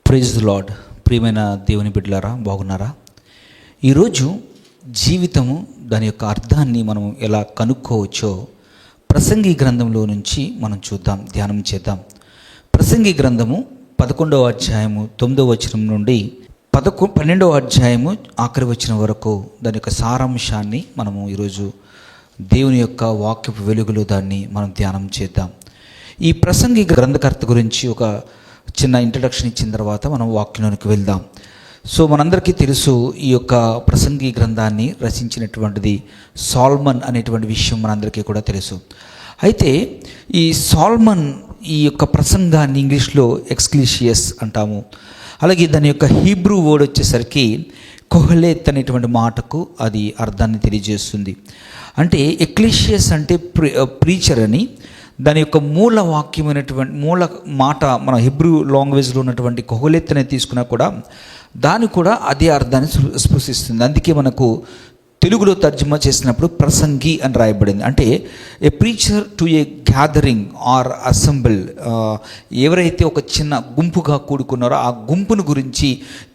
Praise the lord. ప్రియమైన దేవుని బిడ్డలారా, బాగున్నారా? ఈరోజు జీవితము దాని యొక్క అర్థాన్ని మనం ఎలా కనుక్కోవచ్చో ప్రసంగి గ్రంథంలో నుంచి మనం చూద్దాం, ధ్యానం చేద్దాం. ప్రసంగి గ్రంథము 11వ అధ్యాయము 9వ వచనం నుండి 12వ అధ్యాయము ఆఖరి వచనం వరకు దాని యొక్క సారాంశాన్ని మనము ఈరోజు దేవుని యొక్క వాక్యపు వెలుగులో దాన్ని మనం ధ్యానం చేద్దాం. ఈ ప్రసంగి గ్రంథకర్త గురించి ఒక చిన్న ఇంట్రడక్షన్ ఇచ్చిన తర్వాత మనం వాక్యంలోనికి వెళ్దాం. సో మనందరికీ తెలుసు, ఈ యొక్క ప్రసంగి గ్రంథాన్ని రచించినటువంటిది సాల్మన్ అనేటువంటి విషయం మనందరికీ కూడా తెలుసు. అయితే ఈ సాల్మన్ ఈ యొక్క ప్రసంగాన్ని ఇంగ్లీష్లో ఎక్స్క్లీషియస్ అంటాము. అలాగే దాని యొక్క హీబ్రూ వర్డ్ వచ్చేసరికి కొహలేత్ అనేటువంటి మాటకు అది అర్థాన్ని తెలియజేస్తుంది. అంటే ఎక్లీషియస్ అంటే ప్రీచర్ అని, దాని యొక్క మూల వాక్యమైనటువంటి మూల మాట మన హిబ్రూ లాంగ్వేజ్లో ఉన్నటువంటి కొహలేత్ అనేది తీసుకున్నా కూడా దాని కూడా అదే అర్థాన్ని స్పృశిస్తుంది. అందుకే మనకు తెలుగులో తర్జుమా చేసినప్పుడు ప్రసంగి అని రాయబడింది. అంటే a preacher to a gathering or assemble, ఎవరైతే ఒక చిన్న గుంపుగా కూడుకున్నారో ఆ గుంపును గురించి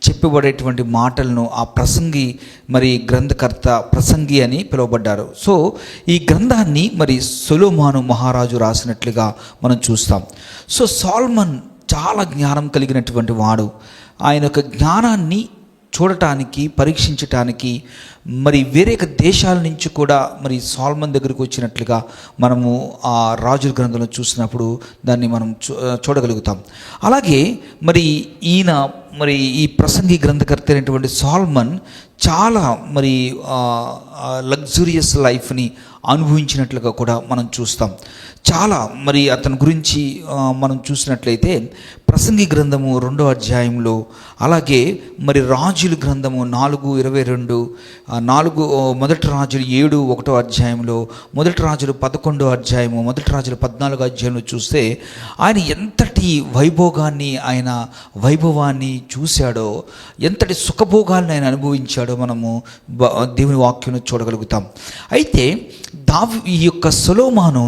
చెప్పబడేటువంటి మాటలను ఆ ప్రసంగి మరి గ్రంథకర్త ప్రసంగి అని పిలువబడ్డారు. సో ఈ గ్రంథాన్ని మరి సొలొమోను మహారాజు రాసినట్లుగా మనం చూస్తాం. సో సాల్మన్ చాలా జ్ఞానం కలిగినటువంటి వాడు. ఆయన యొక్క జ్ఞానాన్ని చూడటానికి, పరీక్షించటానికి మరి వేరే దేశాల నుంచి కూడా మరి సాల్మన్ దగ్గరికి వచ్చినట్లుగా మనము ఆ రాజుల గ్రంథంలో చూసినప్పుడు దాన్ని మనం చూడగలుగుతాం. అలాగే మరి ఈయన మరి ఈ ప్రసంగి గ్రంథకర్త అయినటువంటి సాల్మన్ చాలా మరి లగ్జూరియస్ లైఫ్ని అనుభవించినట్లుగా కూడా మనం చూస్తాం. చాలా మరి అతని గురించి మనం చూసినట్లయితే ప్రసంగి గ్రంథము 2వ అధ్యాయంలో, అలాగే మరి రాజుల గ్రంథము 4:22, మొదటి రాజులు 7:1వ అధ్యాయంలో, మొదటి రాజులు 11వ అధ్యాయము, మొదటి రాజులు 14వ అధ్యాయంలో చూస్తే ఆయన ఎంతటి వైభవాన్ని చూశాడో, ఎంతటి సుఖభోగాలను ఆయన అనుభవించాడో మనము దేవుని వాక్యం చూడగలుగుతాం. అయితే ఈ యొక్క సొలొమోను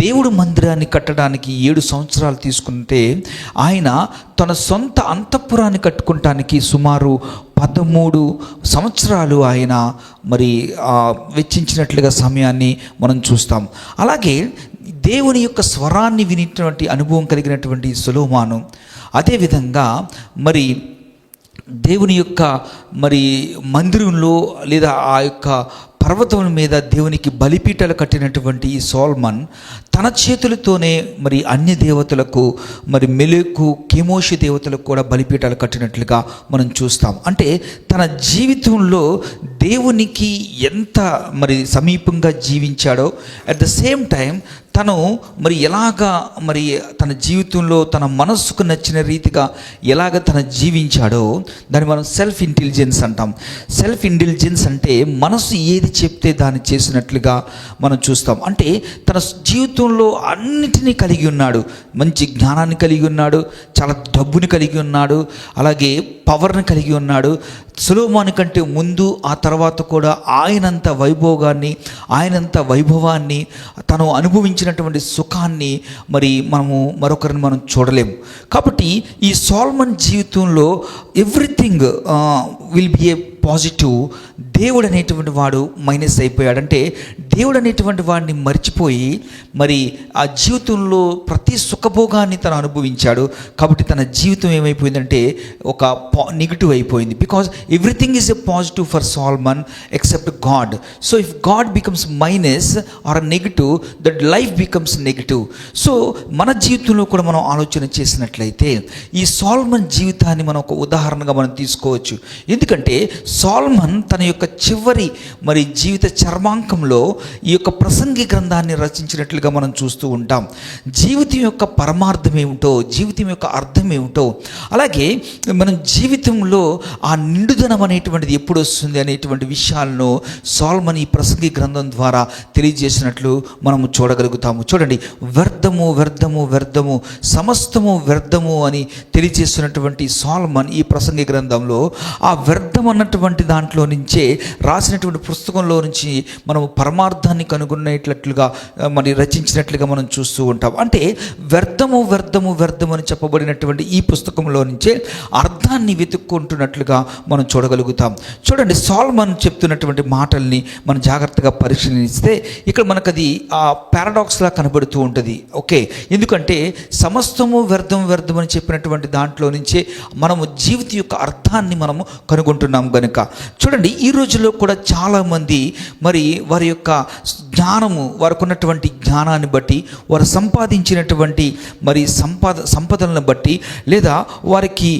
దేవుడు మందిరాన్ని కట్టడానికి 7 సంవత్సరాలు తీసుకుంటే ఆయన తన సొంత అంతఃపురాన్ని కట్టుకోవటానికి సుమారు 13 సంవత్సరాలు ఆయన మరి వెచ్చించినట్లుగా సమయాన్ని మనం చూస్తాం. అలాగే దేవుని యొక్క స్వరాన్ని వినేటువంటి అనుభవం కలిగినటువంటి సొలొమోను అదేవిధంగా మరి దేవుని యొక్క మరి మందిరంలో లేదా ఆ యొక్క పర్వతం మీద దేవునికి బలిపీఠాలు కట్టినటువంటి ఈ సాల్మన్ తన చేతులతోనే మరి అన్య దేవతలకు, మరి మెలెకు, కెమోషి దేవతలకు కూడా బలిపీఠాలు కట్టినట్లుగా మనం చూస్తాం. అంటే తన జీవితంలో దేవునికి ఎంత మరి సమీపంగా జీవించాడో, అట్ ద సేమ్ టైం తను మరి ఎలాగా మరి తన జీవితంలో తన మనస్సుకు నచ్చిన రీతిగా ఎలాగ తను జీవించాడో దాన్ని మనం సెల్ఫ్ ఇంటెలిజెన్స్ అంటాం. సెల్ఫ్ ఇంటెలిజెన్స్ అంటే మనసు ఏది చెప్తే దాన్ని చేసినట్లుగా మనం చూస్తాం. అంటే తన జీవితంలో అన్నిటినీ కలిగి ఉన్నాడు. మంచి జ్ఞానాన్ని కలిగి ఉన్నాడు, చాలా డబ్బుని కలిగి ఉన్నాడు, అలాగే పవర్ని కలిగి ఉన్నాడు. సొలొమోను కంటే ముందు ఆ తర్వాత కూడా ఆయనంత ఆయనంత వైభవాన్ని తను అనుభవించినటువంటి సుఖాన్ని మరి మరొకరిని మనం చూడలేము. కాబట్టి ఈ సాల్మన్ జీవితంలో everything will be A positive. దేవుడు అనేటువంటి వాడు మైనస్ అయిపోయాడంటే దేవుడు అనేటువంటి వాడిని మర్చిపోయి మరి ఆ జీవితంలో ప్రతి సుఖభోగాన్ని తను అనుభవించాడు. కాబట్టి తన జీవితం ఏమైపోయిందంటే ఒక నెగిటివ్ అయిపోయింది. Because everything is a positive for Solomon except God. So if God becomes minus or negative, that life becomes negative. So మన జీవితంలో కూడా మనం ఆలోచన చేసినట్లయితే ఈ సాల్మన్ జీవితాన్ని మనం ఒక ఉదాహరణగా మనం తీసుకోవచ్చు. ఎందుకంటే సాల్మన్ తన యొక్క చివరి మరి జీవిత చర్మాంకంలో ఈ యొక్క ప్రసంగి గ్రంథాన్ని రచించినట్లుగా మనం చూస్తూ ఉంటాం. జీవితం యొక్క పరమార్థం ఏమిటో, జీవితం యొక్క అర్థం ఏమిటో, అలాగే మనం జీవితంలో ఆ నిండుదనం అనేటువంటిది ఎప్పుడు వస్తుంది అనేటువంటి విషయాలను సాల్మన్ ఈ ప్రసంగి గ్రంథం ద్వారా తెలియజేసినట్లు మనము చూడగలుగుతాము. చూడండి, వ్యర్థము వ్యర్థము వ్యర్థము, సమస్తము వ్యర్థము అని తెలియజేస్తున్నటువంటి సాల్మన్ ఈ ప్రసంగి గ్రంథంలో ఆ వ్యర్థం అన్నటువంటి దాంట్లో నుంచి నుంచే రాసినటువంటి పుస్తకంలో నుంచి మనము పరమార్థాన్ని కనుగొనేటట్లుగా మరి రచించినట్లుగా మనం చూస్తూ ఉంటాం. అంటే వ్యర్థము వ్యర్థము వ్యర్థము అని చెప్పబడినటువంటి ఈ పుస్తకంలో నుంచే అర్థాన్ని వెతుక్కుంటున్నట్లుగా మనం చూడగలుగుతాం. చూడండి, సొలొమోన్ చెప్తున్నటువంటి మాటల్ని మనం జాగ్రత్తగా పరిశీలిస్తే ఇక్కడ మనకు అది పారాడాక్స్లా కనబడుతూ ఉంటుంది. ఓకే, ఎందుకంటే సమస్తము వ్యర్థం వ్యర్థం అని చెప్పినటువంటి దాంట్లో నుంచే మనము జీవిత యొక్క అర్థాన్ని మనము కనుగొంటున్నాం కనుక. చూడండి, ఈ రోజుల్లో కూడా చాలామంది మరి వారి యొక్క జ్ఞానము, వారికి ఉన్నటువంటి జ్ఞానాన్ని బట్టి, వారు సంపాదించినటువంటి మరి సంపదలను బట్టి, లేదా వారికి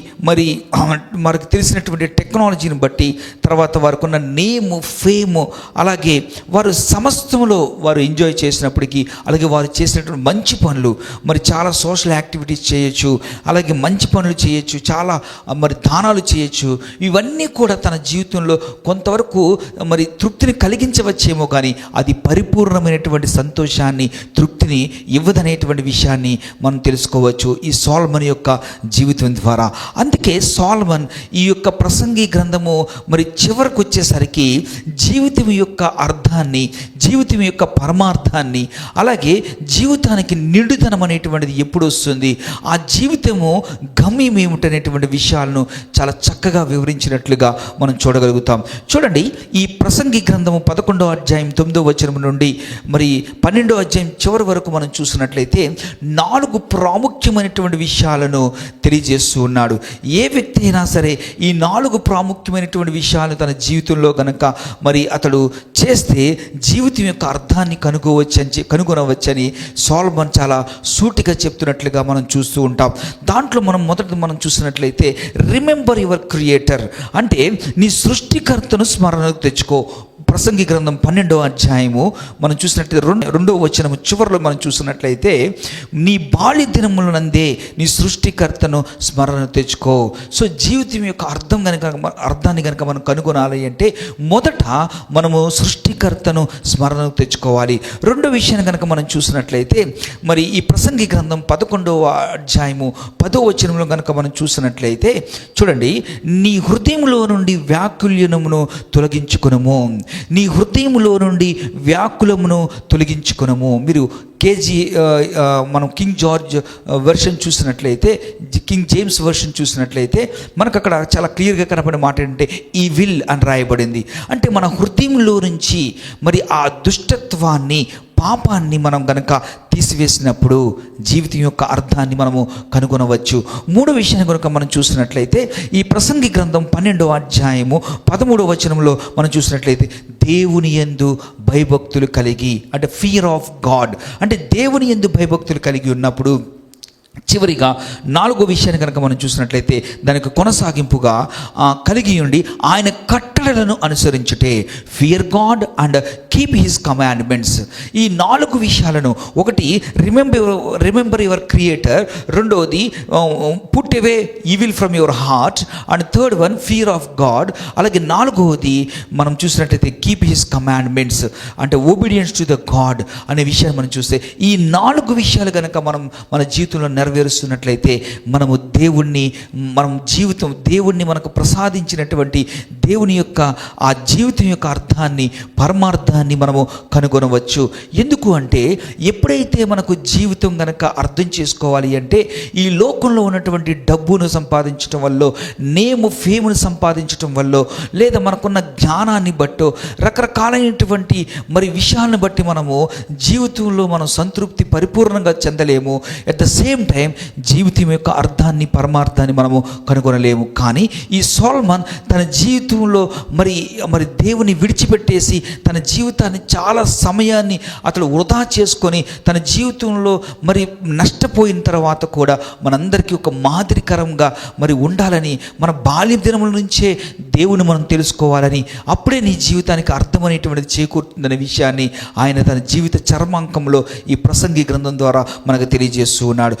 మనకి తెలిసినటువంటి టెక్నాలజీని బట్టి, తర్వాత వారికి ఉన్న నేము, ఫేము, అలాగే వారు సమస్తంలో వారు ఎంజాయ్ చేసినప్పటికీ, అలాగే వారు చేసినటువంటి మంచి పనులు, మరి చాలా సోషల్ యాక్టివిటీస్ చేయొచ్చు, అలాగే మంచి పనులు చేయొచ్చు, చాలా మరి దానాలు చేయొచ్చు. ఇవన్నీ కూడా తన జీవితంలో కొంతవరకు మరి తృప్తిని కలిగించవచ్చేమో, కానీ అది పరిపూర్ణమైనటువంటి సంతోషాన్ని, తృప్తిని ఇవ్వదనేటువంటి విషయాన్ని మనం తెలుసుకోవచ్చు ఈ సొలొమోన్ యొక్క జీవితం ద్వారా. అందుకే సొలొమోన్ ఈ యొక్క ప్రసంగి గ్రంథము మరి చివరికి వచ్చేసరికి జీవితం యొక్క అర్థాన్ని, జీవితం యొక్క పరమార్థాన్ని, అలాగే జీవితానికి నిండుదనం అనేటువంటిది ఎప్పుడు వస్తుంది, ఆ జీవితము గమ్యం ఏమిటనేటువంటి విషయాలను చాలా చక్కగా వివరించినట్లుగా మనం చూడగలుగుతాం. చూడండి, ఈ ప్రసంగి గ్రంథము 11వ అధ్యాయం 9వ వచనం నుండి మరి 12వ అధ్యాయం చివరి వరకు మనం చూసినట్లయితే 4 ప్రాముఖ్యమైనటువంటి విషయాలను తెలియజేస్తూ ఉన్నాడు. ఏ వ్యక్తి అయినా సరే ఈ 4 ప్రాముఖ్యమైనటువంటి విషయాలను తన జీవితంలో గనక మరి అతడు చేస్తే జీవితం యొక్క అర్థాన్ని కనుగొనవచ్చని సొలొమోన్ చాలా సూటిగా చెప్తున్నట్లుగా మనం చూస్తూ ఉంటాం. దాంట్లో మనం చూసినట్లయితే రిమెంబర్ యువర్ క్రియేటర్, అంటే నీ సృష్టికర్తను స్మరణకు తెచ్చుకో. ప్రసంగి గ్రంథం 12వ అధ్యాయము మనం చూసినట్లయితే 2వ వచనము చివరిలో మనం చూసినట్లయితే, నీ బాల్య దినములనందే నీ సృష్టికర్తను స్మరణ తెచ్చుకో. సో జీవితం యొక్క అర్థాన్ని కనుక మనం కనుగొనాలి అంటే మొదట మనము సృష్టికర్తను స్మరణకు తెచ్చుకోవాలి. రెండో విషయాన్ని కనుక మనం చూసినట్లయితే మరి ఈ ప్రసంగి గ్రంథం 11వ అధ్యాయము 10వ వచనంలో కనుక మనం చూసినట్లయితే చూడండి, నీ హృదయంలో నుండి వ్యాకుల్యమును తొలగించుకునము, నీ హృదయములో నుండి వ్యాకులమును తొలగించుకునము. మీరు మనం కింగ్ జార్జ్ వెర్షన్ చూసినట్లయితే, కింగ్ జేమ్స్ వెర్షన్ చూసినట్లయితే మనకు అక్కడ చాలా క్లియర్గా కనపడే మాట ఏంటంటే ఈ విల్ అని రాయబడింది. అంటే మన హృదయంలో నుంచి మరి ఆ దుష్టత్వాన్ని, పాపాన్ని మనం గనక తీసివేసినప్పుడు జీవితం యొక్క అర్థాన్ని మనము కనుగొనవచ్చు. 3వ విషయాన్ని కనుక మనం చూసినట్లయితే ఈ ప్రసంగి గ్రంథం 12వ అధ్యాయము 13వ వచనంలో మనం చూసినట్లయితే దేవుని యందు భయభక్తులు కలిగి, అంటే ఫియర్ ఆఫ్ గాడ్, అంటే దేవుని యందు భయభక్తులు కలిగి ఉన్నప్పుడు చివరిగా 4వ విషయాన్ని కనుక మనం చూసినట్లయితే దానికి కొనసాగింపుగా కలిగి ఉండి ఆయన కట్టడలను అనుసరించుటే, fear God and keep his commandments. ఈ 4 విషయాలను, ఒకటి రిమెంబర్ యువర్ క్రియేటర్, రెండవది put away evil from your heart, and third one fear of God, అలాగే 4వది మనం చూసినట్లయితే కీప్ హిస్ కమాండ్మెంట్స్, అంటే ఒబీడియన్స్ టు ద గాడ్ అనే విషయాన్ని మనం చూస్తే ఈ 4 విషయాలు కనుక మనం మన జీవితంలో నెరవేరుస్తున్నట్లయితే మనము దేవుణ్ణి మనకు ప్రసాదించినటువంటి దేవుని యొక్క ఆ జీవితం యొక్క అర్థాన్ని, పరమార్థాన్ని మనము కనుగొనవచ్చు. ఎందుకు అంటే ఎప్పుడైతే మనకు జీవితం గనక అర్థం చేసుకోవాలి అంటే ఈ లోకంలో ఉన్నటువంటి డబ్బును సంపాదించడం వల్ల, నేము ఫేమును సంపాదించడం వల్ల, లేదా మనకున్న జ్ఞానాన్ని బట్టో, రకరకాలైనటువంటి మరి విషయాలను బట్టి మనము జీవితంలో మనం సంతృప్తి పరిపూర్ణంగా చెందలేము. అట్ ద సేమ్ టైం జీవితం యొక్క అర్థాన్ని, పరమార్థాన్ని మనము కనుగొనలేము. కానీ ఈ సొలొమోన్ తన జీవితంలో మరి దేవుని విడిచిపెట్టేసి తన జీవితాన్ని, చాలా సమయాన్ని అతడు వృధా చేసుకొని తన జీవితంలో మరి నష్టపోయిన తర్వాత కూడా మనందరికీ ఒక మాదిరికరంగా మరి ఉండాలని, మన బాల్య దినముల నుంచే దేవుని మనం తెలుసుకోవాలని, అప్పుడే నీ జీవితానికి అర్థం అనేటువంటిది చేకూరుతుందనే విషయాన్ని ఆయన తన జీవిత చర్మాంకంలో ఈ ప్రసంగి గ్రంథం ద్వారా మనకు తెలియజేస్తూ ఉన్నాడు.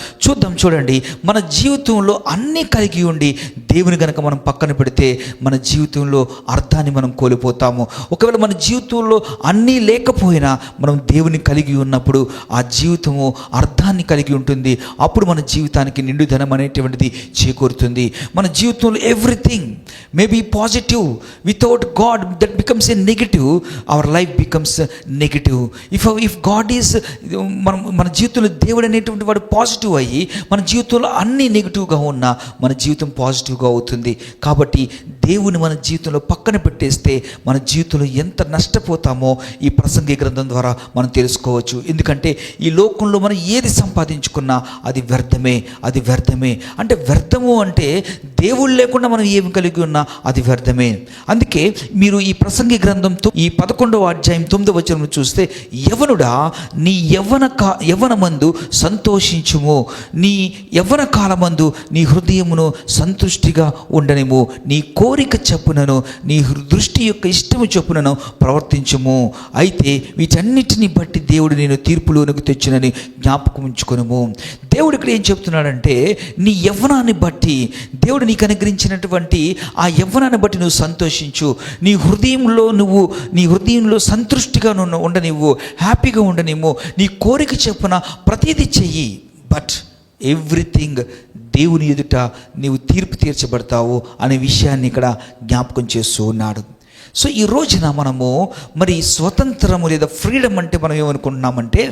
చూడండి, మన జీవితంలో అన్నీ కలిగి ఉండి దేవుని గనక మనం పక్కన పెడితే మన జీవితంలో అర్థాన్ని మనం కోల్పోతాము. ఒకవేళ మన జీవితంలో అన్నీ లేకపోయినా మనం దేవుని కలిగి ఉన్నప్పుడు ఆ జీవితము అర్థాన్ని కలిగి ఉంటుంది. అప్పుడు మన జీవితానికి నిండుదనం అనేటువంటిది చేకూరుతుంది. మన జీవితంలో everything may be positive, without God that becomes a negative, our life becomes negative. If God is మన జీవితంలో దేవుడు అనేటువంటి వాడు పాజిటివ్ అయ్యి మన జీవితంలో అన్నీ నెగిటివ్గా ఉన్నా మన జీవితం పాజిటివ్గా అవుతుంది. కాబట్టి దేవుని మన జీవితంలో పక్కన పెట్టేస్తే మన జీవితంలో ఎంత నష్టపోతామో ఈ ప్రసంగి గ్రంథం ద్వారా మనం తెలుసుకోవచ్చు. ఎందుకంటే ఈ లోకంలో మనం ఏది సంపాదించుకున్నా అది వ్యర్థమే, అది వ్యర్థమే. అంటే వ్యర్థము అంటే దేవుడు లేకుండా మనం ఏమి కలిగి ఉన్నా అది వ్యర్థమే. అందుకే మీరు ఈ ప్రసంగి గ్రంథంతో ఈ 11వ అధ్యాయం 9వ వచనం చూస్తే, యవ్వనుడా నీ యవ్వనమందు సంతోషించుము, నీ యవ్వన కాలమందు నీ హృదయమును సంతృష్టిగా ఉండనిము, నీ కోరిక చొప్పునను నీ దృష్టి యొక్క ఇష్టము చొప్పునను ప్రవర్తించుము. అయితే వీటన్నిటిని బట్టి దేవుడు నేను తీర్పులోనికి తెచ్చునని జ్ఞాపకం ఉంచుకొనుము. దేవుడు ఇక్కడ ఏం చెప్తున్నాడంటే, నీ యవ్వనాన్ని బట్టి దేవుడు నీకు అనుగ్రహించినటువంటి ఆ యవ్వనాన్ని బట్టి నువ్వు సంతోషించు. నీ హృదయంలో సంతృష్టిగా ఉండనివ్వు, హ్యాపీగా ఉండనివ్వు. నీ కోరిక చొప్పున ప్రతిదీ చెయ్యి. బట్ ఎవ్రీథింగ్ దేవుని ఎదుట నీవు తీర్పు తీర్చబడతావు అనే విషయాన్ని ఇక్కడ జ్ఞాపకం చేస్తూ ఉన్నాడు. సో ఈ రోజున మనము మరి స్వతంత్రము లేదా ఫ్రీడమ్ అంటే మనం ఏమనుకుంటున్నామంటే,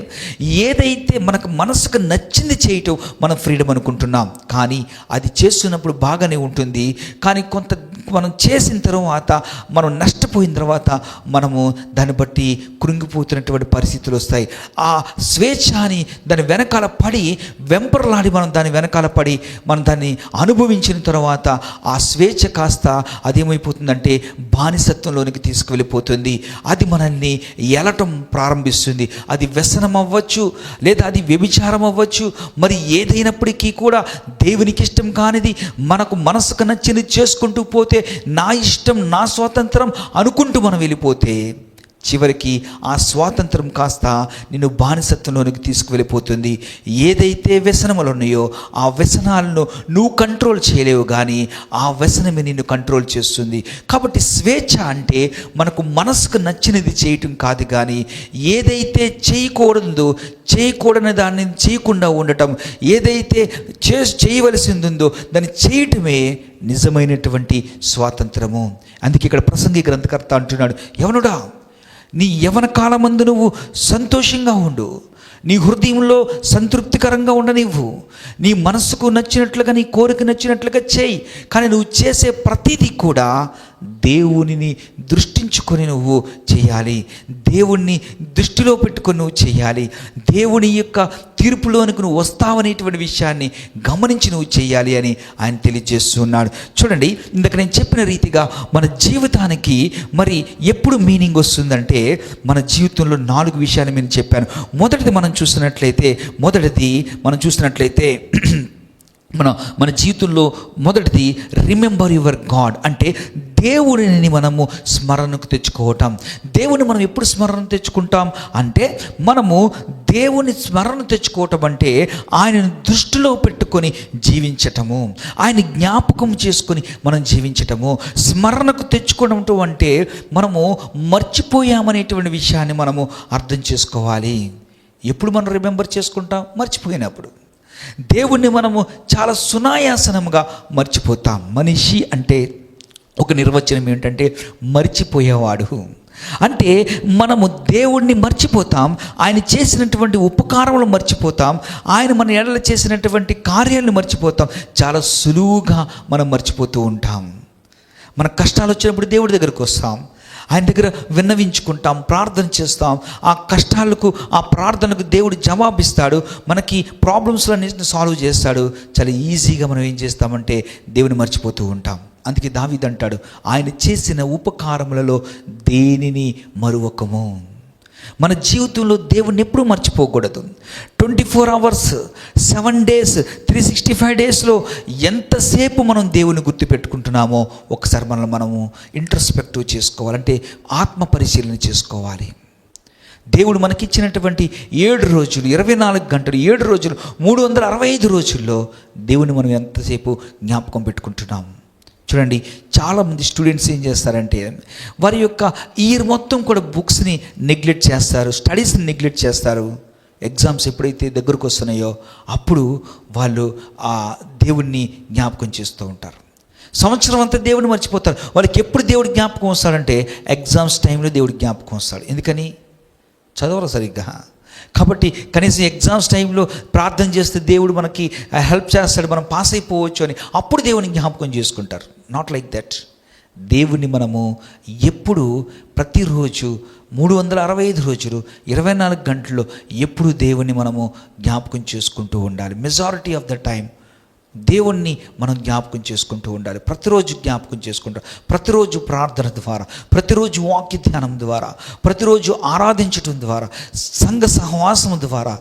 ఏదైతే మనకు మనసుకు నచ్చింది చేయటం మనం ఫ్రీడమ్ అనుకుంటున్నాం. కానీ అది చేస్తున్నప్పుడు బాగానే ఉంటుంది. కానీ కొంత మనం చేసిన తర్వాత మనం నష్టపోయిన తర్వాత మనము దాన్ని బట్టి కృంగిపోతున్నటువంటి పరిస్థితులు వస్తాయి. ఆ స్వేచ్ఛ అని దాని వెనకాల పడి వెంపర్లాడి మనం దాని వెనకాల పడి మనం దాన్ని అనుభవించిన తర్వాత ఆ స్వేచ్ఛ కాస్త అదేమైపోతుందంటే బానిసత్వంలోనికి తీసుకువెళ్ళిపోతుంది. అది మనల్ని ఏలటం ప్రారంభిస్తుంది. అది వ్యసనం అవ్వచ్చు, లేదా అది వ్యభిచారం అవ్వచ్చు. మరి ఏదైనప్పటికీ కూడా దేవునికి ఇష్టం కానిది మనకు మనసుకు నచ్చింది చేసుకుంటూ పోతే, నా ఇష్టం నా స్వాతంత్రం అనుకుంటూ మనం వెళ్ళిపోతే చివరికి ఆ స్వాతంత్రం కాస్త నిన్ను బానిసత్వంలోనికి తీసుకువెళ్ళిపోతుంది. ఏదైతే వ్యసనములు ఉన్నాయో ఆ వ్యసనాలను నువ్వు కంట్రోల్ చేయలేవు, కానీ ఆ వ్యసనమే నిన్ను కంట్రోల్ చేస్తుంది. కాబట్టి స్వేచ్ఛ అంటే మనకు మనసుకు నచ్చినది చేయటం కాదు, కానీ ఏదైతే చేయకూడని దాన్ని చేయకుండా ఉండటం, ఏదైతే చేయవలసింది ఉందో దాన్ని చేయటమే నిజమైనటువంటి స్వాతంత్రము. అందుకే ఇక్కడ ప్రసంగి గ్రంథకర్త అంటున్నాడు, యవ్వనుడా నీ యవ్వన కాలమందు నువ్వు సంతోషంగా ఉండు, నీ హృదయంలో సంతృప్తికరంగా ఉండనివ్వు, నీ మనసుకు నచ్చినట్లుగా నీ కోరిక నచ్చినట్లుగా చేయి. కానీ నువ్వు చేసే ప్రతిదీ కూడా దేవునిని దృష్టించుకొని నువ్వు చేయాలి, దేవుణ్ణి దృష్టిలో పెట్టుకొని నువ్వు చేయాలి. దేవుని యొక్క తీర్పులోనికి నువ్వు వస్తావనేటువంటి విషయాన్ని గమనించి నువ్వు చేయాలి అని ఆయన తెలియజేస్తున్నాడు. చూడండి, ఇందాక నేను చెప్పిన రీతిగా మన జీవితానికి మరి ఎప్పుడు మీనింగ్ వస్తుందంటే, మన జీవితంలో 4 విషయాలు నేను చెప్పాను. మొదటిది మనం చూసినట్లయితే మన జీవితంలో మొదటిది రిమెంబర్ యువర్ గాడ్, అంటే దేవుడిని మనము స్మరణకు తెచ్చుకోవటం. దేవుని మనం ఎప్పుడు స్మరణ తెచ్చుకుంటాం అంటే, మనము దేవుని స్మరణ తెచ్చుకోవటం అంటే ఆయనను దృష్టిలో పెట్టుకొని జీవించటము, ఆయన జ్ఞాపకం చేసుకొని మనం జీవించటము. స్మరణకు తెచ్చుకోవడం అంటే మనము మర్చిపోయామనేటువంటి విషయాన్ని మనము అర్థం చేసుకోవాలి. ఎప్పుడు మనం రిమెంబర్ చేసుకుంటాం? మర్చిపోయినప్పుడు. దేవుణ్ణి మనము చాలా సునాయాసనంగా మర్చిపోతాం. మనిషి అంటే ఒక నిర్వచనం ఏంటంటే మర్చిపోయేవాడు. అంటే మనము దేవుణ్ణి మర్చిపోతాం, ఆయన చేసినటువంటి ఉపకారములు మర్చిపోతాం, ఆయన మన ఎడల చేసినటువంటి కార్యాలను మర్చిపోతాం. చాలా సులువుగా మనం మర్చిపోతూ ఉంటాం. మన కష్టాలు వచ్చినప్పుడు దేవుడి దగ్గరికి వస్తాం, ఆయన దగ్గర విన్నవించుకుంటాం, ప్రార్థన చేస్తాం. ఆ కష్టాలకు, ఆ ప్రార్థనకు దేవుడు జవాబిస్తాడు, మనకి ప్రాబ్లమ్స్లన్నింటిని సాల్వ్ చేస్తాడు. చాలా ఈజీగా మనం ఏం చేస్తామంటే దేవుని మర్చిపోతూ ఉంటాం. అందుకే దావీదు అంటాడు, ఆయన చేసిన ఉపకారములలో దేనిని మరువకము. మన జీవితంలో దేవుణ్ణి ఎప్పుడూ మర్చిపోకూడదు. 24 hours 7 days 365 daysలో ఎంతసేపు మనం దేవుని గుర్తుపెట్టుకుంటున్నామో ఒకసారి మనము ఇంట్రస్పెక్టివ్ చేసుకోవాలంటే ఆత్మ పరిశీలన చేసుకోవాలి. దేవుడు మనకిచ్చినటువంటి 7 రోజులు 24 గంటలు 7 రోజులు 365 రోజుల్లో దేవుని మనం ఎంతసేపు జ్ఞాపకం పెట్టుకుంటున్నాం? చూడండి, చాలామంది స్టూడెంట్స్ ఏం చేస్తారంటే వారి యొక్క ఇయర్ మొత్తం కూడా బుక్స్ని నెగ్లెక్ట్ చేస్తారు, స్టడీస్ని నెగ్లెక్ట్ చేస్తారు. ఎగ్జామ్స్ ఎప్పుడైతే దగ్గరకు వస్తున్నాయో అప్పుడు వాళ్ళు ఆ దేవుణ్ణి జ్ఞాపకం చేస్తూ ఉంటారు. సంవత్సరం అంతా దేవుడిని మర్చిపోతారు. వాళ్ళకి ఎప్పుడు దేవుడు జ్ఞాపకం వస్తాడంటే ఎగ్జామ్స్ టైంలో దేవుడు జ్ఞాపకం వస్తాడు. ఎందుకని? చదవరు సరిగ్గా. కాబట్టి కనీసం ఎగ్జామ్స్ టైంలో ప్రార్థన చేస్తే దేవుడు మనకి హెల్ప్ చేస్తాడు, మనం పాస్ అయిపోవచ్చు అని అప్పుడు దేవుని జ్ఞాపకం చేసుకుంటారు. Not like that. దేవుణ్ణి మనము ఎప్పుడు ప్రతిరోజు 365 రోజులు 24 గంటల్లో ఎప్పుడు దేవుణ్ణి మనము జ్ఞాపకం చేసుకుంటూ ఉండాలి. మెజారిటీ ఆఫ్ ద టైం దేవుణ్ణి మనం జ్ఞాపకం చేసుకుంటూ ఉండాలి. ప్రతిరోజు జ్ఞాపకం చేసుకుంటాం, ప్రతిరోజు ప్రార్థన ద్వారా, ప్రతిరోజు వాక్య ధ్యానం ద్వారా, ప్రతిరోజు ఆరాధించటం ద్వారా, సంఘ సహవాసం ద్వారా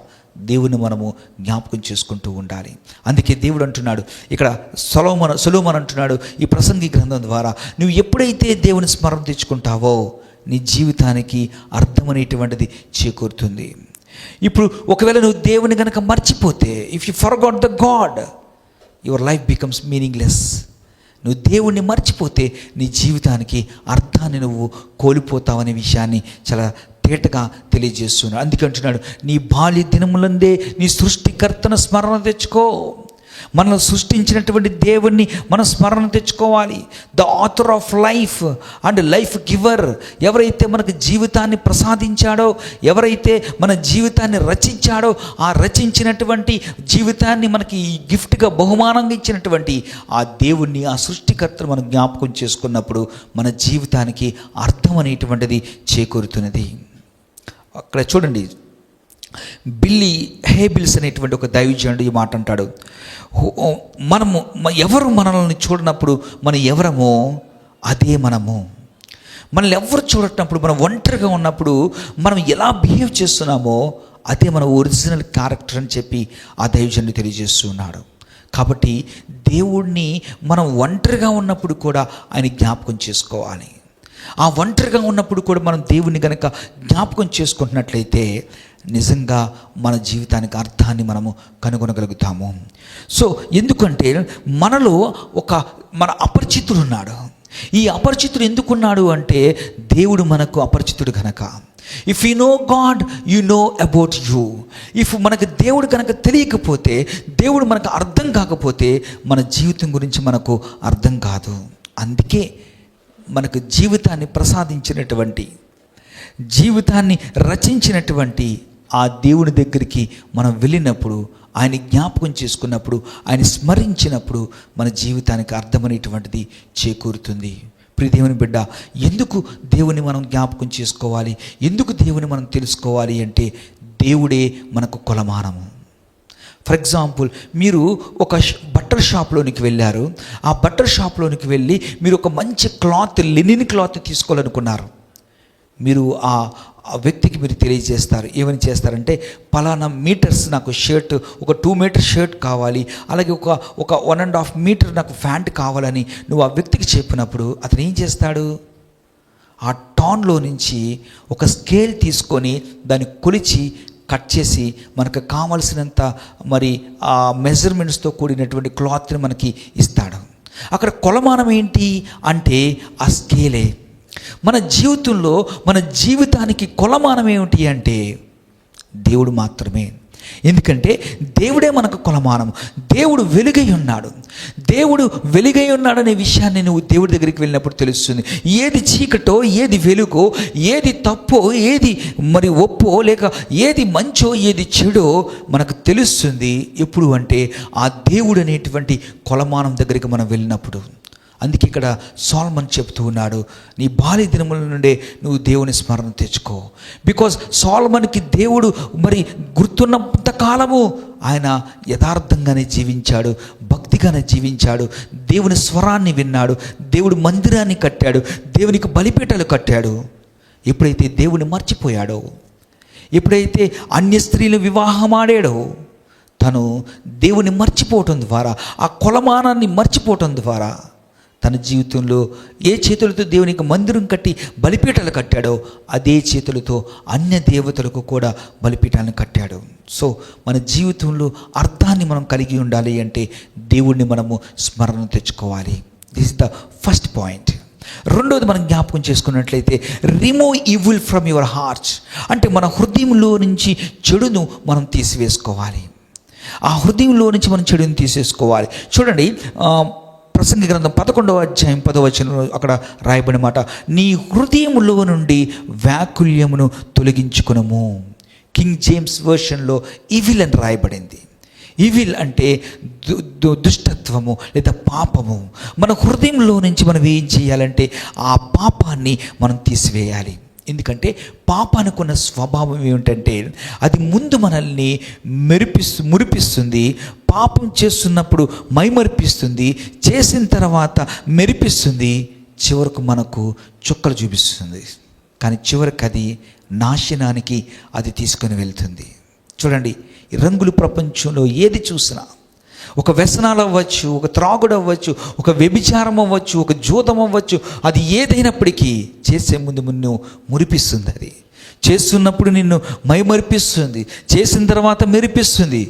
దేవుని మనము జ్ఞాపకం చేసుకుంటూ ఉండాలి. అందుకే దేవుడు అంటున్నాడు ఇక్కడ, సొలొమోను అంటున్నాడు ఈ ప్రసంగి గ్రంథం ద్వారా, నువ్వు ఎప్పుడైతే దేవుని స్మరణ తెచ్చుకుంటావో నీ జీవితానికి అర్థం అనేటువంటిది చేకూరుతుంది. ఇప్పుడు ఒకవేళ నువ్వు దేవుని కనుక మర్చిపోతే, if you forgot the God, your life becomes meaningless. నువ్వు దేవుణ్ణి మర్చిపోతే నీ జీవితానికి అర్థాన్ని నువ్వు కోల్పోతావనే విషయాన్ని చాలా తేటగా తెలియజేస్తున్నాడు. అందుకే అంటున్నాడు, నీ బాల్య దినములందే నీ సృష్టికర్తను స్మరణ తెచ్చుకో. మనల్ని సృష్టించినటువంటి దేవుణ్ణి మనం స్మరణ తెచ్చుకోవాలి. The author of life and life giver, ఎవరైతే మనకు జీవితాన్ని ప్రసాదించాడో, ఎవరైతే మన జీవితాన్ని రచించాడో, ఆ రచించినటువంటి జీవితాన్ని మనకి గిఫ్ట్గా బహుమానంగా ఇచ్చినటువంటి ఆ దేవుణ్ణి, ఆ సృష్టికర్తను మనం జ్ఞాపకం చేసుకున్నప్పుడు మన జీవితానికి అర్థం అనేటువంటిది చేకూరుతున్నది. అక్కడ చూడండి, బిల్లీ హేబిల్స్ అనేటువంటి ఒక దైవజనుడు ఈ మాట అంటాడు, మనము ఎవరు మనల్ని చూడనప్పుడు మనం ఎవరమో అదే మనము. మనల్ని ఎవరు చూడటప్పుడు, మనం ఒంటరిగా ఉన్నప్పుడు మనం ఎలా బిహేవ్ చేస్తున్నామో అదే మన ఒరిజినల్ క్యారెక్టర్ అని చెప్పి ఆ దైవజనుడు తెలియజేస్తున్నాడు. కాబట్టి దేవుణ్ణి మనం ఒంటరిగా ఉన్నప్పుడు కూడా ఆయన జ్ఞాపకం చేసుకోవాలి. ఆ ఒంటరిగా ఉన్నప్పుడు కూడా మనం దేవుణ్ణి కనుక జ్ఞాపకం చేసుకుంటున్నట్లయితే నిజంగా మన జీవితానికి అర్థాన్ని మనము కనుగొనగలుగుతాము. సో ఎందుకంటే మనలో మన అపరిచితుడు ఉన్నాడు. ఈ అపరిచితుడు ఎందుకున్నాడు అంటే దేవుడు మనకు అపరిచితుడు కనుక. If you know God, you know about you. If మనకు దేవుడు కనుక తెలియకపోతే, దేవుడు మనకు అర్థం కాకపోతే మన జీవితం గురించి మనకు అర్థం కాదు. అందుకే మనకు జీవితాన్ని ప్రసాదించినటువంటి, జీవితాన్ని రచించినటువంటి ఆ దేవుని దగ్గరికి మనం వెళ్ళినప్పుడు, ఆయన జ్ఞాపకం చేసుకున్నప్పుడు, ఆయన స్మరించినప్పుడు మన జీవితానికి అర్థమనేటువంటిది చేకూరుతుంది. ప్రియ దేవుని బిడ్డ, ఎందుకు దేవుని మనం జ్ఞాపకం చేసుకోవాలి, ఎందుకు దేవుని మనం తెలుసుకోవాలి అంటే దేవుడే మనకు కొలమానము. ఫర్ ఎగ్జాంపుల్, మీరు ఒక బట్టల షాప్లోనికి వెళ్ళారు. ఆ బట్టల షాప్లోనికి వెళ్ళి మీరు ఒక మంచి క్లాత్, లినిన్ క్లాత్ తీసుకోవాలనుకున్నారు. మీరు ఆ వ్యక్తికి మీరు తెలియజేస్తారు. ఏమని చేస్తారంటే, పలానా మీటర్స్ నాకు షర్ట్, ఒక 2 మీటర్ షర్ట్ కావాలి, అలాగే ఒక 1.5 మీటర్ నాకు ప్యాంట్ కావాలని నువ్వు ఆ వ్యక్తికి చెప్పినప్పుడు అతను ఏం చేస్తాడు? ఆ టాన్లో నుంచి ఒక స్కేల్ తీసుకొని దాన్ని కొలిచి కట్ చేసి మనకు కావలసినంత మరి ఆ మెజర్మెంట్స్తో కూడినటువంటి క్లాత్ని మనకి ఇస్తాడు. అక్కడ కొలమానం ఏంటి అంటే ఆ స్కేలే. మన జీవితంలో, మన జీవితానికి కొలమానం ఏమిటి అంటే దేవుడు మాత్రమే. ఎందుకంటే దేవుడే మనకు కొలమానం. దేవుడు వెలుగై ఉన్నాడు. దేవుడు వెలుగై ఉన్నాడనే విషయాన్ని నువ్వు దేవుడి దగ్గరికి వెళ్ళినప్పుడు తెలుస్తుంది. ఏది చీకటో, ఏది వెలుగో, ఏది తప్పో, ఏది మరి ఒప్పో, లేక ఏది మంచో, ఏది చెడో మనకు తెలుస్తుంది. ఎప్పుడు అంటే ఆ దేవుడు అనేటువంటి కొలమానం దగ్గరికి మనం వెళ్ళినప్పుడు. అందుకే ఇక్కడ సొలొమోను చెప్తూ ఉన్నాడు, నీ బాల్య దినముల నుండే నువ్వు దేవుని స్మరణ తెచ్చుకో. బికాజ్ సొలొమోనుకి దేవుడు మరి గుర్తున్నంత కాలము ఆయన యథార్థంగానే జీవించాడు, భక్తిగానే జీవించాడు, దేవుని స్వరాన్ని విన్నాడు, దేవుడు మందిరాన్ని కట్టాడు, దేవునికి బలిపీఠాలు కట్టాడు. ఎప్పుడైతే దేవుని మర్చిపోయాడో, ఎప్పుడైతే అన్య స్త్రీలు వివాహమాడాడో, తను దేవుని మర్చిపోవటం ద్వారా, ఆ కొలమానాన్ని మర్చిపోవటం ద్వారా తన జీవితంలో ఏ చేతులతో దేవునికి మందిరం కట్టి బలిపీఠాలు కట్టాడో అదే చేతులతో అన్య దేవతలకు కూడా బలిపీఠాలను కట్టాడు. సో మన జీవితంలో అర్థాన్ని మనం కలిగి ఉండాలి అంటే దేవుణ్ణి మనము స్మరణ తెచ్చుకోవాలి. This is the first point. రెండవది మనం జ్ఞాపకం చేసుకున్నట్లయితే remove evil from your hearts, అంటే మన హృదయంలో నుంచి చెడును మనం తీసివేసుకోవాలి. ఆ హృదయంలో నుంచి మనం చెడుని తీసేసుకోవాలి. చూడండి, ప్రసంగి గ్రంథం 11వ అధ్యాయం 10వ వచనంలో అక్కడ రాయబడిన మాట, నీ హృదయములో నుండి వ్యాకుల్యమును తొలగించుకునము. కింగ్ జేమ్స్ వర్షన్లో ఈవిల్ అని రాయబడింది. ఈవిల్ అంటే దుష్టత్వము లేదా పాపము. మన హృదయంలో నుంచి మనం ఏం చేయాలంటే ఆ పాపాన్ని మనం తీసివేయాలి. ఎందుకంటే పాపానికి ఉన్న స్వభావం ఏమిటంటే అది ముందు మనల్ని మురిపిస్తుంది. పాపం చేస్తున్నప్పుడు మైమరిపిస్తుంది, చేసిన తర్వాత మెరిపిస్తుంది, చివరకు మనకు చుక్కలు చూపిస్తుంది. కానీ చివరికి అది నాశనానికి అది తీసుకొని వెళ్తుంది. చూడండి, ఈ రంగుల ప్రపంచంలో ఏది చూసినా, ఒక వ్యసనాలు అవ్వచ్చు, ఒక త్రాగుడు అవ్వచ్చు, ఒక వ్యభిచారం అవ్వచ్చు, ఒక జూదం అవ్వచ్చు, అది ఏదైనప్పటికీ చేసే ముందు నిన్ను మురిపిస్తుంది. అది చేస్తున్నప్పుడు నిన్ను మైమరిపిస్తుంది, చేసిన తర్వాత మెరిపిస్తుంది,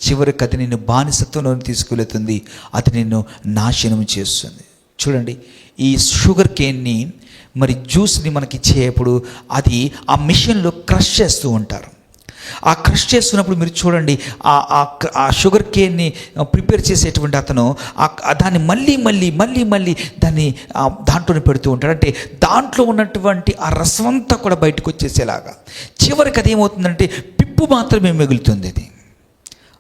చివరికి అది నిన్ను బానిసత్వంలో తీసుకువెళుతుంది, అది నిన్ను నాశనం చేస్తుంది. చూడండి, ఈ షుగర్ కేన్ని మరి జ్యూస్ని మనకి ఇచ్చేటప్పుడు అది ఆ మిషన్లో క్రష్ చేస్తూ ఉంటారు. ఆ క్రష్ చేస్తున్నప్పుడు మీరు చూడండి, ఆ షుగర్ కేన్ని ప్రిపేర్ చేసేటువంటి అతను దాన్ని మళ్ళీ దాన్ని దాంట్లోనే పెడుతూ ఉంటాడు. అంటే దాంట్లో ఉన్నటువంటి ఆ రసం అంతా కూడా బయటకు వచ్చేసేలాగా. చివరికి అది ఏమవుతుందంటే పిప్పు మాత్రమే మిగులుతుంది. అది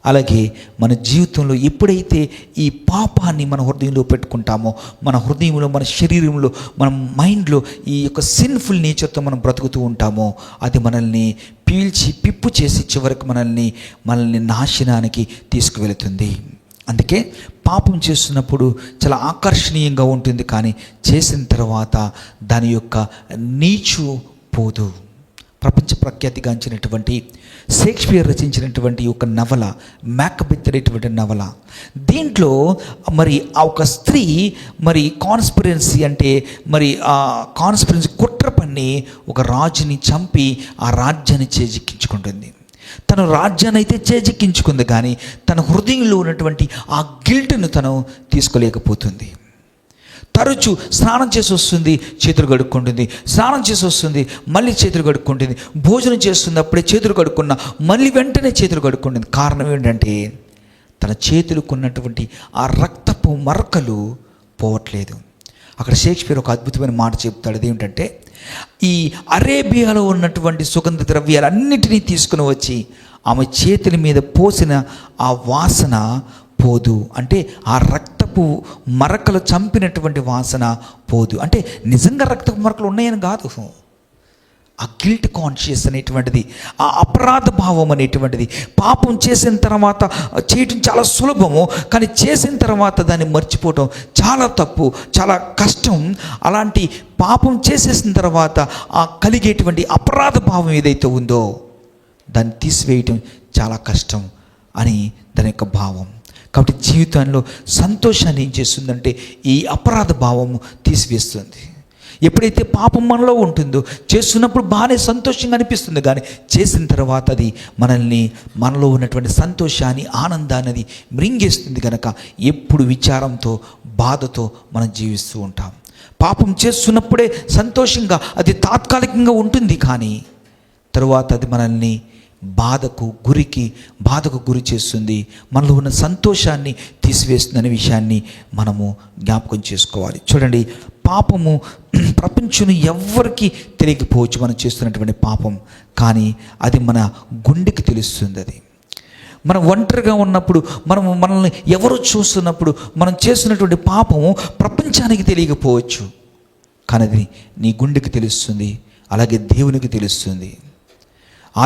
అలాగే మన జీవితంలో ఎప్పుడైతే ఈ పాపాన్ని మన హృదయంలో పెట్టుకుంటామో, మన హృదయంలో, మన శరీరంలో, మన మైండ్లో ఈ యొక్క సిన్ఫుల్ నేచర్తో మనం బ్రతుకుతూ ఉంటామో, అది మనల్ని పీల్చి పిప్పు చేసి చివరికి మనల్ని నాశనానికి తీసుకువెళుతుంది. అందుకే పాపం చేస్తున్నప్పుడు చాలా ఆకర్షణీయంగా ఉంటుంది, కానీ చేసిన తర్వాత దాని యొక్క నీచు పోదు. ప్రపంచ ప్రఖ్యాతిగాంచినటువంటి షేక్స్పియర్ రచించినటువంటి ఒక నవల మ్యాక్బెత్ అనేటువంటి నవల. దీంట్లో మరి ఆ ఒక స్త్రీ మరి కాన్స్పిరెన్సీ అంటే మరి ఆ కాన్స్పిరెన్సీ కుట్ర పన్ని ఒక రాజుని చంపి ఆ రాజ్యాన్ని చేజిక్కించుకుంటుంది. తను రాజ్యాన్ని అయితే చేజిక్కించుకుంది, కానీ తన హృదయంలో ఉన్నటువంటి ఆ గిల్ట్ను తను తీసుకోలేకపోతుంది. తరచు స్నానం చేసి వస్తుంది, చేతులు కడుక్కుంటుంది, స్నానం చేసి వస్తుంది, మళ్ళీ చేతులు కడుక్కుంటుంది, భోజనం చేస్తుంది, అప్పుడే చేతులు కడుక్కున్నా మళ్ళీ వెంటనే చేతులు కడుక్కుంటుంది. కారణం ఏంటంటే తన చేతులకు ఉన్నటువంటి ఆ రక్తపు మరకలు పోవట్లేదు. అక్కడ షేక్స్పియర్ ఒక అద్భుతమైన మాట చెప్తాడు. అదేమిటంటే, ఈ అరేబియాలో ఉన్నటువంటి సుగంధ ద్రవ్యాలన్నిటినీ తీసుకుని వచ్చి ఆమె చేతుల మీద పోసిన ఆ వాసన పోదు. అంటే ఆ రక్తపు మరకలు చంపినటువంటి వాసన పోదు. అంటే నిజంగా రక్తపు మరకలు ఉన్నాయని కాదు, ఆ గిల్ట్ కాన్షియస్ అనేటువంటిది, ఆ అపరాధ భావం అనేటువంటిది. పాపం చేసిన తర్వాత చేయటం చాలా సులభము, కానీ చేసిన తర్వాత దాన్ని మర్చిపోవటం చాలా తప్పు, చాలా కష్టం. అలాంటి పాపం చేసేసిన తర్వాత ఆ కలిగేటువంటి అపరాధ భావం ఏదైతే ఉందో దాన్ని తీసివేయటం చాలా కష్టం అని దాని యొక్క భావం. కాబట్టి జీవితంలో సంతోషాన్ని ఏం చేస్తుందంటే ఈ అపరాధ భావము తీసివేస్తుంది. ఎప్పుడైతే పాపం మనలో ఉంటుందో చేస్తున్నప్పుడు బాగానే సంతోషంగా అనిపిస్తుంది, కానీ చేసిన తర్వాత అది మనలో ఉన్నటువంటి సంతోషాన్ని, ఆనందాన్ని అది మృంగేస్తుంది. కనుక ఎప్పుడు విచారంతో, బాధతో మనం జీవిస్తూ ఉంటాం. పాపం చేస్తున్నప్పుడే సంతోషంగా అది తాత్కాలికంగా ఉంటుంది, కానీ తరువాత అది మనల్ని బాధకు గురి చేస్తుంది, మనలో ఉన్న సంతోషాన్ని తీసివేస్తుందనే విషయాన్ని మనము జ్ఞాపకం చేసుకోవాలి. చూడండి, పాపము ప్రపంచంలో ఎవ్వరికి తెలియకపోవచ్చు మనం చేస్తున్నటువంటి పాపం, కానీ అది మన గుండెకి తెలుస్తుంది. అది మనం ఒంటరిగా ఉన్నప్పుడు, మనల్ని ఎవరు చూస్తున్నప్పుడు మనం చేస్తున్నటువంటి పాపము ప్రపంచానికి తెలియకపోవచ్చు, కానీ అది నీ గుండెకి తెలుస్తుంది, అలాగే దేవునికి తెలుస్తుంది. ఆ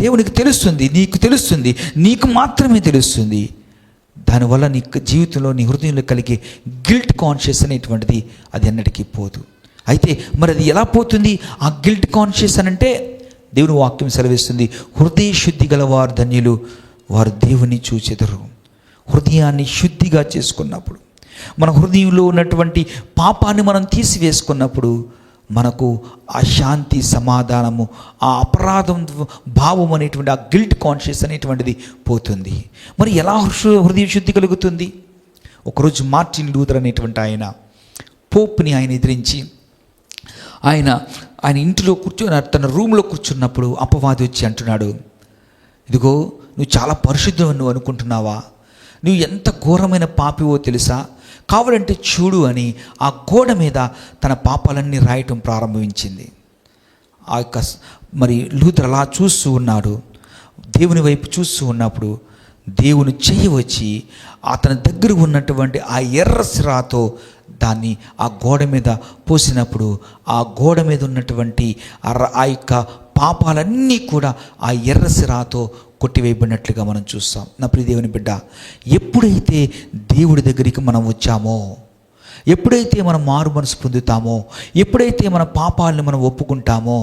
దేవునికి తెలుస్తుంది, నీకు తెలుస్తుంది, నీకు మాత్రమే తెలుస్తుంది. దానివల్ల నీ జీవితంలో, నీ హృదయంలో కలిగే గిల్ట్ కాన్షియస్ అనేటువంటిది అది ఎన్నటికీ పోదు. అయితే మరి అది ఎలా పోతుంది ఆ గిల్ట్ కాన్షియస్ అని అంటే, దేవుని వాక్యం సెలవిస్తుంది, హృదయ శుద్ధి గలవారు ధన్యులు, వారు దేవుని చూచెదరు. హృదయాన్ని శుద్ధిగా చేసుకున్నప్పుడు, మన హృదయంలో ఉన్నటువంటి పాపాన్ని మనం తీసివేసుకున్నప్పుడు మనకు ఆ శాంతి, సమాధానము, ఆ అపరాధం భావం అనేటువంటి ఆ గిల్ట్ కాన్షియస్ అనేటువంటిది పోతుంది. మరి ఎలా హృదయ శుద్ధి కలుగుతుంది? ఒకరోజు మార్టిన్ లూథర్ అనేటువంటి ఆయన పోప్ని ఆయన ఎదిరించి ఆయన ఇంటిలో కూర్చొని తన రూమ్లో కూర్చున్నప్పుడు అపవాది వచ్చి అంటున్నాడు, ఇదిగో నువ్వు చాలా పరిశుద్ధం నువ్వు అనుకుంటున్నావా, నువ్వు ఎంత ఘోరమైన పాపివో తెలుసా, కావాలంటే చూడు అని ఆ గోడ మీద తన పాపాలన్నీ రాయటం ప్రారంభించింది. ఆ యొక్క మరి లూథర్ అలా చూస్తూ ఉన్నాడు. దేవుని వైపు చూస్తూ ఉన్నప్పుడు దేవుని చెయ్యి వచ్చి అతని దగ్గర ఉన్నటువంటి ఆ ఎర్ర సిరాతో దాన్ని ఆ గోడ మీద పోసినప్పుడు ఆ గోడ మీద ఉన్నటువంటి ఆ యొక్క పాపాలన్నీ కూడా ఆ ఎర్ర సిరాతో కొట్టివేయబడినట్లుగా మనం చూస్తాం. నా ప్రియ దేవుని బిడ్డ, ఎప్పుడైతే దేవుడి దగ్గరికి మనం వచ్చామో, ఎప్పుడైతే మనం మారు మనసు పొందుతామో, ఎప్పుడైతే మన పాపాలను మనం ఒప్పుకుంటామో,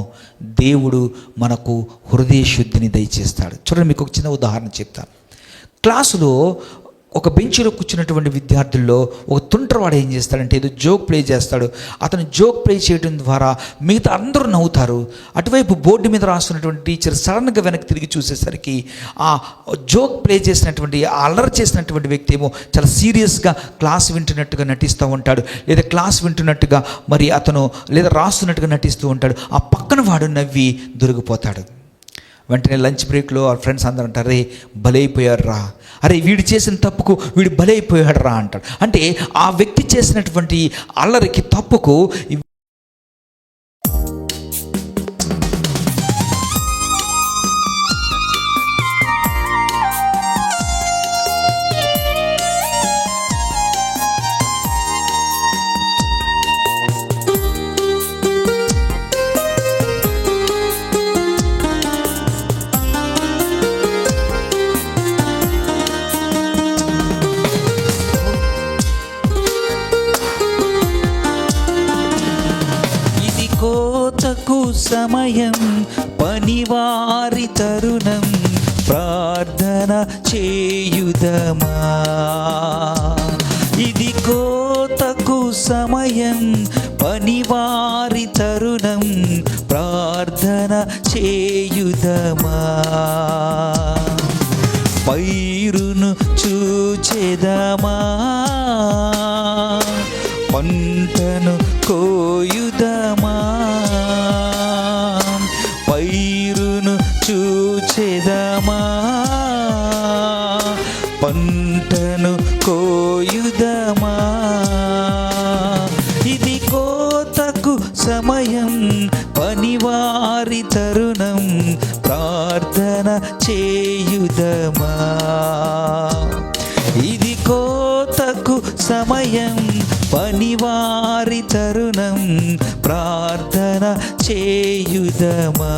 దేవుడు మనకు హృదయ శుద్ధిని దయచేస్తాడు. చూడండి, మీకు ఒక చిన్న ఉదాహరణ చెప్తాను. క్లాసులో ఒక బెంచ్లో కూర్చున్నటువంటి విద్యార్థుల్లో ఒక తుంటరవాడు ఏం చేస్తాడంటే ఏదో జోక్ ప్లే చేస్తాడు. అతను జోక్ ప్లే చేయడం ద్వారా మిగతా అందరూ నవ్వుతారు. అటువైపు బోర్డు మీద రాస్తున్నటువంటి టీచర్ సడన్గా వెనక్కి తిరిగి చూసేసరికి ఆ జోక్ ప్లే చేసినటువంటి అల్లరి చేసినటువంటి వ్యక్తి ఏమో చాలా సీరియస్గా క్లాస్ వింటున్నట్టుగా నటిస్తూ ఉంటాడు, లేదా క్లాస్ వింటున్నట్టుగా మరి అతను లేదా రాస్తున్నట్టుగా నటిస్తూ ఉంటాడు. ఆ పక్కన వాడు నవ్వి దొరికిపోతాడు. వెంటనే లంచ్ బ్రేక్లో ఆ ఫ్రెండ్స్ అందరూ అంటారు, రే బలైపోయాడు రా, అరే వీడు చేసిన తప్పుకు వీడు బలైపోయాడు రా అంటాడు. అంటే ఆ వ్యక్తి చేసినటువంటి అల్లరికి తప్పుకు కోతకు సమయం, పనివారి తరుణం, ప్రార్థన చేయుదమా. ఇది కోతకు సమయం, పనివారి తరుణం, ప్రార్థన చేయుదమా. పైరును చూచెదమా, పంటను కోయుదమా. పైరును చూచెదమా, పంటను కోయుదమా. ఇది కోతకు సమయం, పనివారి తరుణం, ప్రార్థన చేయుదమా. ఇది కోతకు సమయం, పనివారి తరుణం, ప్రార్థన చేయుదమా.